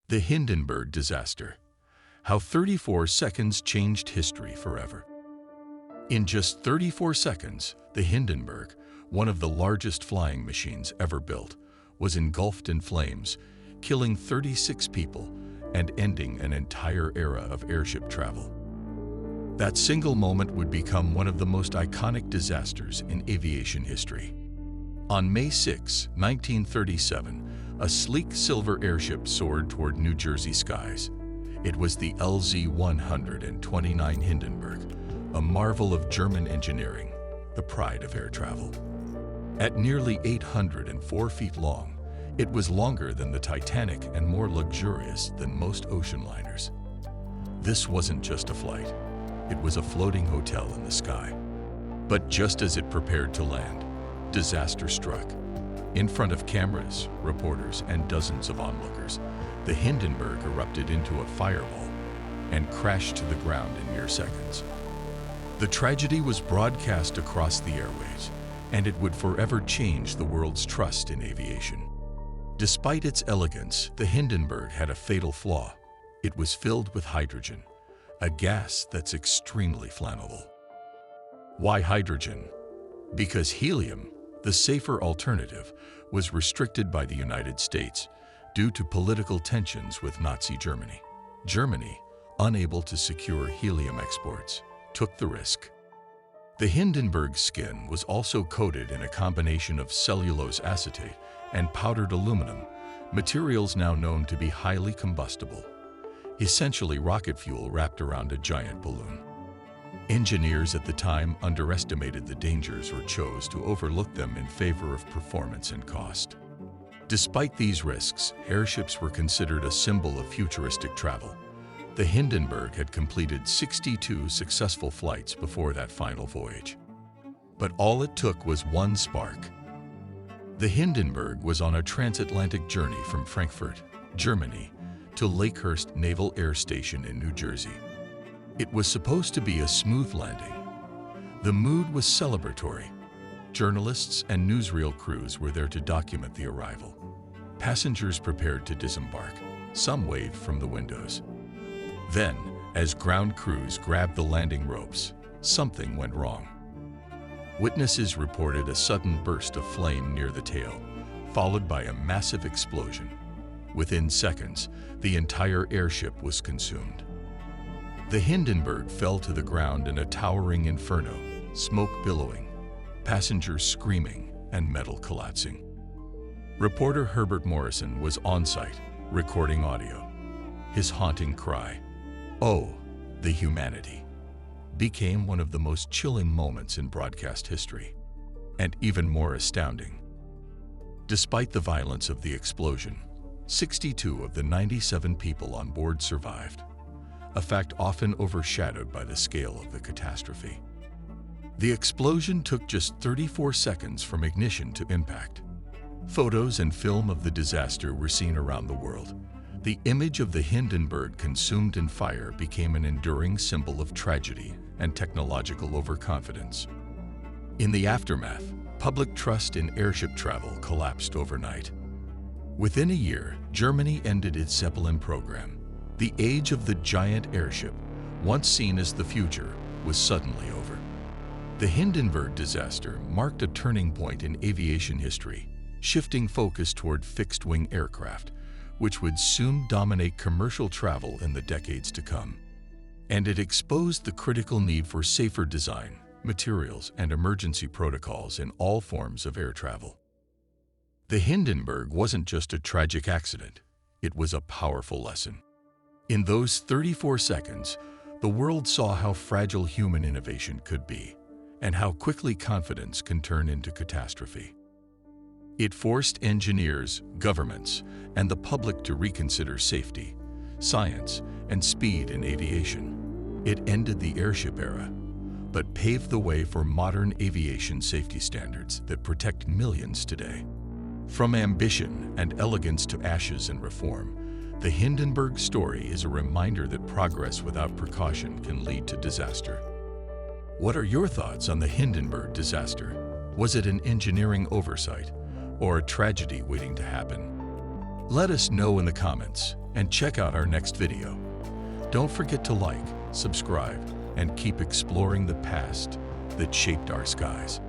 The Hindenburg Disaster. How 34 seconds changed history forever. In just 34 seconds, the Hindenburg, one of the largest flying machines ever built, was engulfed in flames, killing 36 people and ending an entire era of airship travel. That single moment would become one of the most iconic disasters in aviation history. On May 6, 1937, a sleek silver airship soared toward New Jersey skies. It was the LZ-129 Hindenburg, a marvel of German engineering, the pride of air travel. At nearly 804 feet long, it was longer than the Titanic and more luxurious than most ocean liners. This wasn't just a flight. It was a floating hotel in the sky. But just as it prepared to land, disaster struck. In front of cameras, reporters, and dozens of onlookers, the Hindenburg erupted into a fireball and crashed to the ground in mere seconds. The tragedy was broadcast across the airwaves, and it would forever change the world's trust in aviation. Despite its elegance, the Hindenburg had a fatal flaw. It was filled with hydrogen, a gas that's extremely flammable. Why hydrogen? Because helium, the safer alternative, was restricted by the United States due to political tensions with Nazi Germany. Germany, unable to secure helium exports, took the risk. The Hindenburg skin was also coated in a combination of cellulose acetate and powdered aluminum, materials now known to be highly combustible, essentially rocket fuel wrapped around a giant balloon. Engineers at the time underestimated the dangers or chose to overlook them in favor of performance and cost. Despite these risks, airships were considered a symbol of futuristic travel. The Hindenburg had completed 62 successful flights before that final voyage. But all it took was one spark. The Hindenburg was on a transatlantic journey from Frankfurt, Germany, to Lakehurst Naval Air Station in New Jersey. It was supposed to be a smooth landing. The mood was celebratory. Journalists and newsreel crews were there to document the arrival. Passengers prepared to disembark. Some waved from the windows. Then, as ground crews grabbed the landing ropes, something went wrong. Witnesses reported a sudden burst of flame near the tail, followed by a massive explosion. Within seconds, the entire airship was consumed. The Hindenburg fell to the ground in a towering inferno, smoke billowing, passengers screaming, and metal collapsing. Reporter Herbert Morrison was on site, recording audio. His haunting cry, "Oh, the humanity," became one of the most chilling moments in broadcast history, and even more astounding. Despite the violence of the explosion, 62 of the 97 people on board survived, a fact often overshadowed by the scale of the catastrophe. The explosion took just 34 seconds from ignition to impact. Photos and film of the disaster were seen around the world. The image of the Hindenburg consumed in fire became an enduring symbol of tragedy and technological overconfidence. In the aftermath, public trust in airship travel collapsed overnight. Within a year, Germany ended its Zeppelin program. The age of the giant airship, once seen as the future, was suddenly over. The Hindenburg disaster marked a turning point in aviation history, shifting focus toward fixed-wing aircraft, which would soon dominate commercial travel in the decades to come. And it exposed the critical need for safer design, materials, and emergency protocols in all forms of air travel. The Hindenburg wasn't just a tragic accident, it was a powerful lesson. In those 34 seconds, the world saw how fragile human innovation could be, and how quickly confidence can turn into catastrophe. It forced engineers, governments, and the public to reconsider safety, science, and speed in aviation. It ended the airship era, but paved the way for modern aviation safety standards that protect millions today. From ambition and elegance to ashes and reform, the Hindenburg story is a reminder that progress without precaution can lead to disaster. What are your thoughts on the Hindenburg disaster? Was it an engineering oversight, or a tragedy waiting to happen? Let us know in the comments and check out our next video. Don't forget to like, subscribe, and keep exploring the past that shaped our skies.